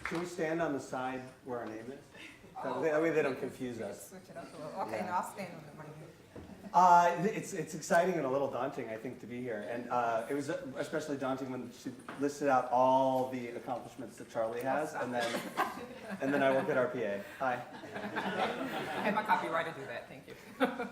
Can we stand on the side where our name is? That way they don't confuse us. Switch it up a little. Okay, Yeah. no, I'll stand on the mic. It's exciting and a little daunting, I think, to be here. And it was especially daunting when she listed out all the accomplishments that Charlie has, and then I work at RPA. Hi. I had my copywriter do that. Thank you.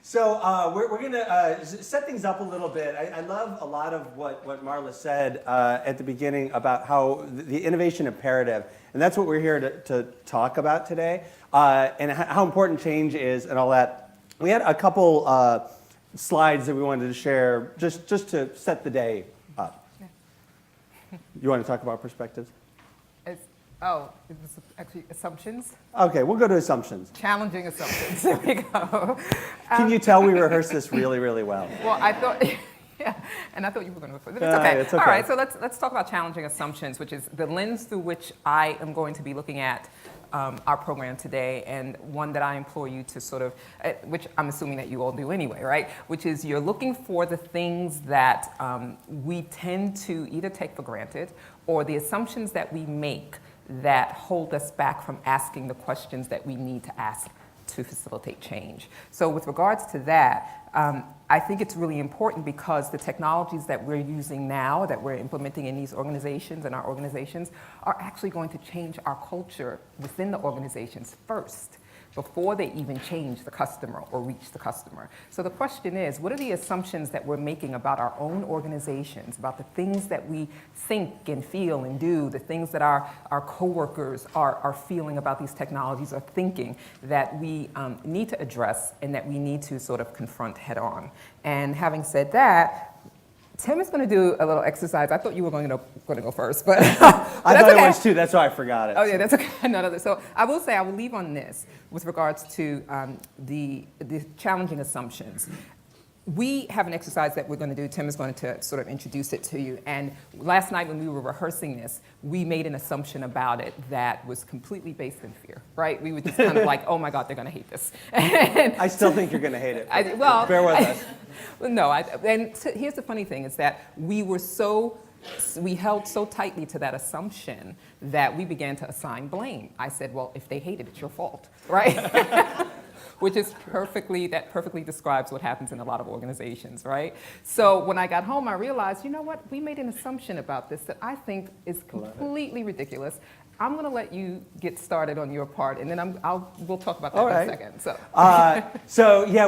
So we're going to set things up a little bit. I love a lot of what Marla said at the beginning about how the innovation imperative, and that's what we're here to talk about today, and how important change is and all that. We had a couple slides that we wanted to share just to set the day up. Yeah. You want to talk about perspectives? It was actually assumptions. Okay, we'll go to assumptions. Challenging assumptions. There we go. Can you tell we rehearsed this really, really well? Well, I thought, yeah, and I thought you were going to go for it. It's okay. It's okay. All right, so let's talk about challenging assumptions, which is the lens through which I am going to be looking at our program today, and one that I implore you to sort of, which I'm assuming that you all do anyway, right? Which is you're looking for the things that we tend to either take for granted or the assumptions that we make that hold us back from asking the questions that we need to ask to facilitate change. So with regards to that, I think it's really important because the technologies that we're using now, that we're implementing in these organizations and our organizations, are actually going to change our culture within the organizations first, before they even change the customer or reach the customer. So the question is, what are the assumptions that we're making about our own organizations, about the things that we think and feel and do, the things that our coworkers are feeling about these technologies or thinking that we need to address and that we need to sort of confront head on. And having said that, Tim is going to do a little exercise. I thought you were going to go first, but I thought it was too. That's why I forgot it. Oh yeah, that's okay. No. So I will say I will leave on this with regards to the challenging assumptions. We have an exercise that we're going to do. Tim is going to sort of introduce it to you. And last night when we were rehearsing this, we made an assumption about it that was completely based in fear, right? We were just kind of like, oh my God, they're going to hate this. I still think you're going to hate it. Bear with us. No, here's the funny thing is that we held so tightly to that assumption that we began to assign blame. I said, well, if they hate it, it's your fault, right? Which is perfectly describes what happens in a lot of organizations, right? So when I got home, I realized, you know what? We made an assumption about this that I think is completely ridiculous. I'm going to let you get started on your part, and then we'll talk about that in a second. So yeah,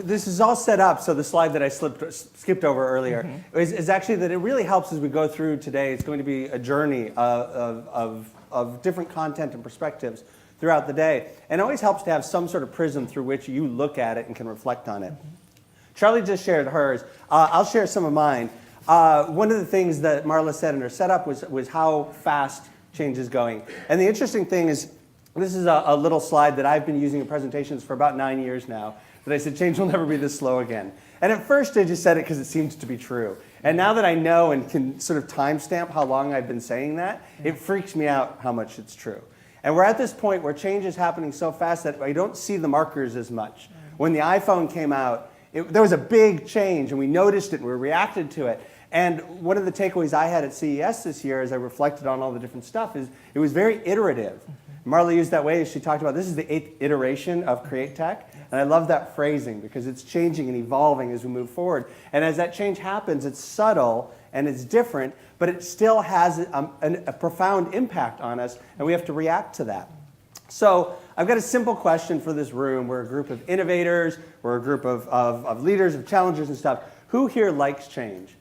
this is all set up. So the slide that I skipped over earlier is actually that it really helps as we go through today. It's going to be a journey of different content and perspectives throughout the day. And it always helps to have some sort of prism through which you look at it and can reflect on it. Charlie just shared hers. I'll share some of mine. One of the things that Marla said in her setup was how fast change is going. And the interesting thing is, this is a little slide that I've been using in presentations for about 9 years now, that I said change will never be this slow again. And at first I just said it because it seemed to be true. And now that I know and can sort of timestamp how long I've been saying that, it freaks me out how much it's true. And we're at this point where change is happening so fast that I don't see the markers as much. When the iPhone came out, there was a big change, and we noticed it, and we reacted to it. And one of the takeaways I had at CES this year as I reflected on all the different stuff is it was very iterative. Marla used that way as she talked about this is the 8th iteration of CreateTech. And I love that phrasing because it's changing and evolving as we move forward. And as that change happens, it's subtle and it's different, but it still has a profound impact on us, and we have to react to that. So I've got a simple question for this room. We're a group of innovators. We're a group of leaders, of challengers and stuff. Who here likes change?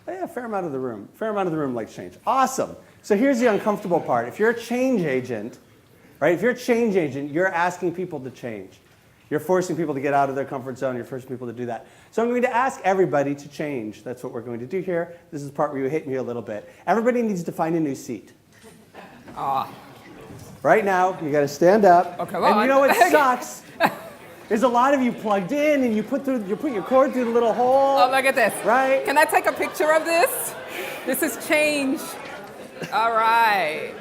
Oh, yeah, a fair amount of the room. Fair amount of the room likes change. Awesome. So here's the uncomfortable part. If you're a change agent, right? If you're a change agent, you're asking people to change. You're forcing people to get out of their comfort zone. You're forcing people to do that. So I'm going to ask everybody to change. That's what we're going to do here. This is the part where you hit me a little bit. Everybody needs to find a new seat. Right now, you got to stand up. Oh, come and on. You know what sucks? There's a lot of you plugged in, and you put your cord through the little hole. Oh, look at this. Right? Can I take a picture of this? This is change. All right.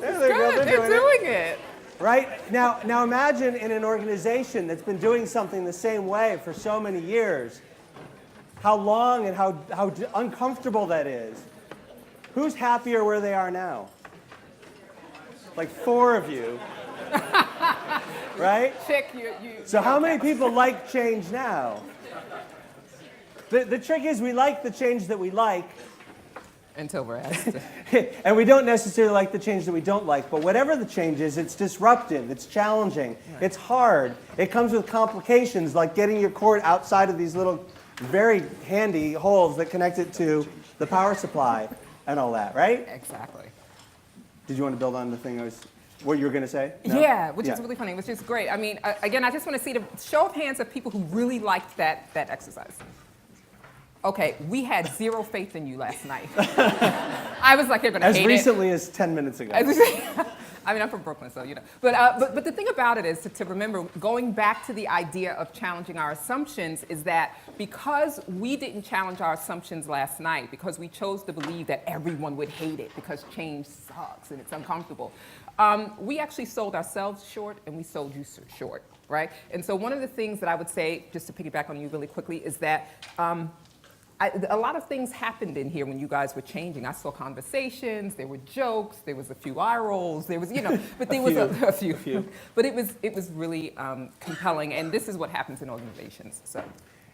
They're doing it. Right? Now imagine in an organization that's been doing something the same way for so many years, how long and how uncomfortable that is. Who's happier where they are now? Like 4 of you. Right? Chick, you. So how many people like change now? The trick is we like the change that we like, Until we're asked. and we don't necessarily like the change that we don't like. But whatever the change is, it's disruptive, it's challenging, it's hard. It comes with complications like getting your cord outside of these little very handy holes that connect it to the power supply and all that, right? Exactly. Did you want to build on the thing what you were going to say? No? Yeah, which is really funny, which is great. I mean, again, I just want to see the show of hands of people who really liked that exercise. Okay, we had zero faith in you last night. I was like, you're going to hate it. As recently as 10 minutes ago. I mean, I'm from Brooklyn, so you know. But the thing about it is to remember, going back to the idea of challenging our assumptions, is that because we didn't challenge our assumptions last night, because we chose to believe that everyone would hate it because change sucks and it's uncomfortable, we actually sold ourselves short and we sold you short, right? And so one of the things that I would say, just to piggyback on you really quickly, is that a lot of things happened in here when you guys were changing. I saw conversations, there were jokes, there was a few eye rolls, there was, but there was a few. But it was really compelling, and this is what happens in organizations. So.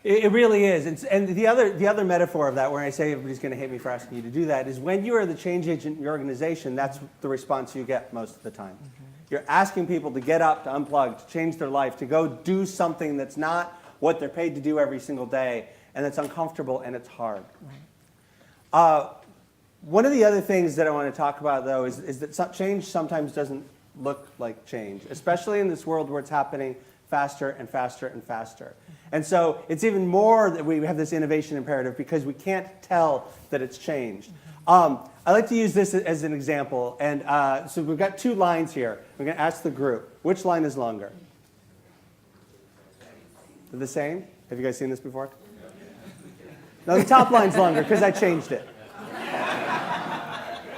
It really is. And the other metaphor of that, where I say everybody's going to hate me for asking you to do that, is when you are the change agent in your organization, that's the response you get most of the time. Mm-hmm. You're asking people to get up, to unplug, to change their life, to go do something that's not what they're paid to do every single day, and it's uncomfortable and it's hard. Right. One of the other things that I want to talk about, though, is that change sometimes doesn't look like change, especially in this world where it's happening faster and faster and faster. And so it's even more that we have this innovation imperative because we can't tell that it's changed. I like to use this as an example. And so we've got 2 lines here. We're going to ask the group, which line is longer? They're the same? Have you guys seen this before? No, the top line's longer because I changed it.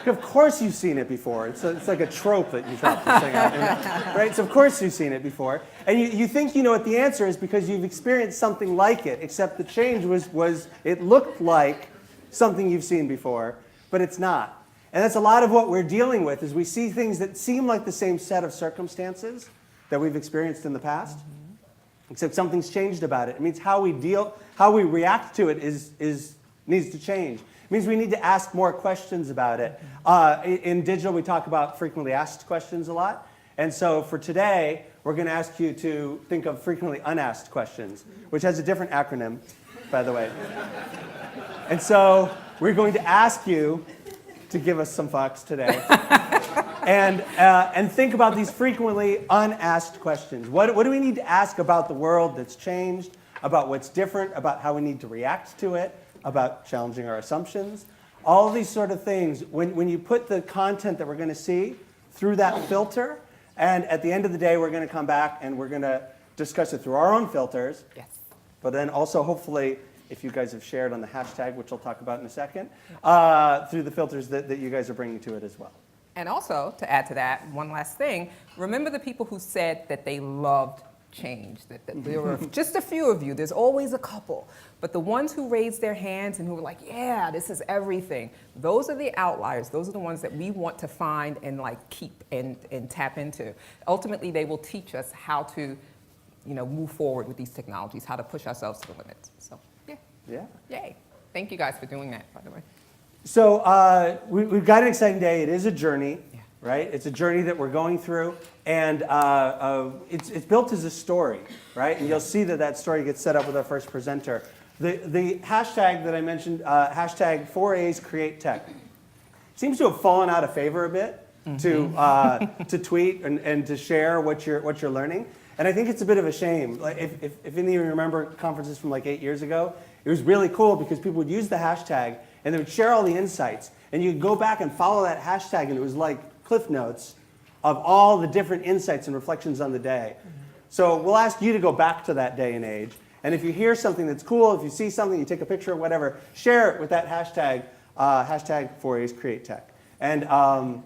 Of course you've seen it before. It's like a trope that you drop this thing out. Right? So of course you've seen it before. And you think you know what the answer is because you've experienced something like it, except the change was it looked like something you've seen before, but it's not. And that's a lot of what we're dealing with, is we see things that seem like the same set of circumstances that we've experienced in the past, except something's changed about it. It means how we react to it needs to change. It means we need to ask more questions about it. In digital, we talk about frequently asked questions a lot. And so for today, we're going to ask you to think of frequently unasked questions, which has a different acronym, by the way. And so we're going to ask you to give us some fucks today. And think about these frequently unasked questions. What do we need to ask about the world that's changed, about what's different, about how we need to react to it, about challenging our assumptions? All of these sort of things, when you put the content that we're going to see through that filter, and at the end of the day, we're going to come back and we're going to discuss it through our own filters. Yes. But then also, hopefully, if you guys have shared on the hashtag, which I'll talk about in a second, through the filters that you guys are bringing to it as well. And also, to add to that, one last thing, remember the people who said that they loved change, that there were just a few of you, there's always a couple, but the ones who raised their hands and who were like, yeah, this is everything, those are the outliers. Those are the ones that we want to find and keep and tap into. Ultimately, they will teach us how to move forward with these technologies, how to push ourselves to the limits. So yeah. Yay. Thank you guys for doing that, by the way. So we've got an exciting day. It is a journey. Right? It's a journey that we're going through, and it's built as a story, right? And you'll see that story gets set up with our first presenter. The hashtag that I mentioned, hashtag 4A's CreateTech, seems to have fallen out of favor a bit to tweet and to share what you're learning. And I think it's a bit of a shame. Like if any of you remember conferences from 8 years ago, it was really cool because people would use the hashtag and they would share all the insights. And you could go back and follow that hashtag, and it was like Cliff Notes of all the different insights and reflections on the day. So we'll ask you to go back to that day and age. And if you hear something that's cool, if you see something, you take a picture or whatever, share it with that hashtag, hashtag 4A's CreateTech. And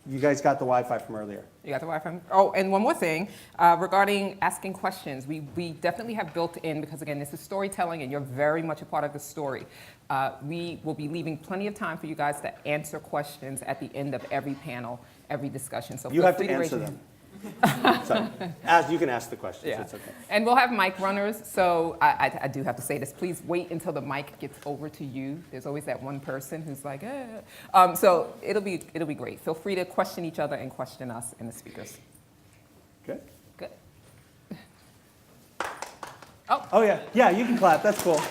you guys got the Wi-Fi from earlier. You got the Wi-Fi? Oh, and one more thing, regarding asking questions. We definitely have built in, because again, this is storytelling and you're very much a part of the story. We will be leaving plenty of time for you guys to answer questions at the end of every panel, every discussion. So You feel have free to raise answer your them. hand. So, you can ask the questions, Yeah. it's okay. And we'll have mic runners, so I do have to say this. Please wait until the mic gets over to you. There's always that one person who's like, eh. So it'll be great. Feel free to question each other and question us and the speakers. Good? Good. Oh yeah, yeah, you can clap, that's cool.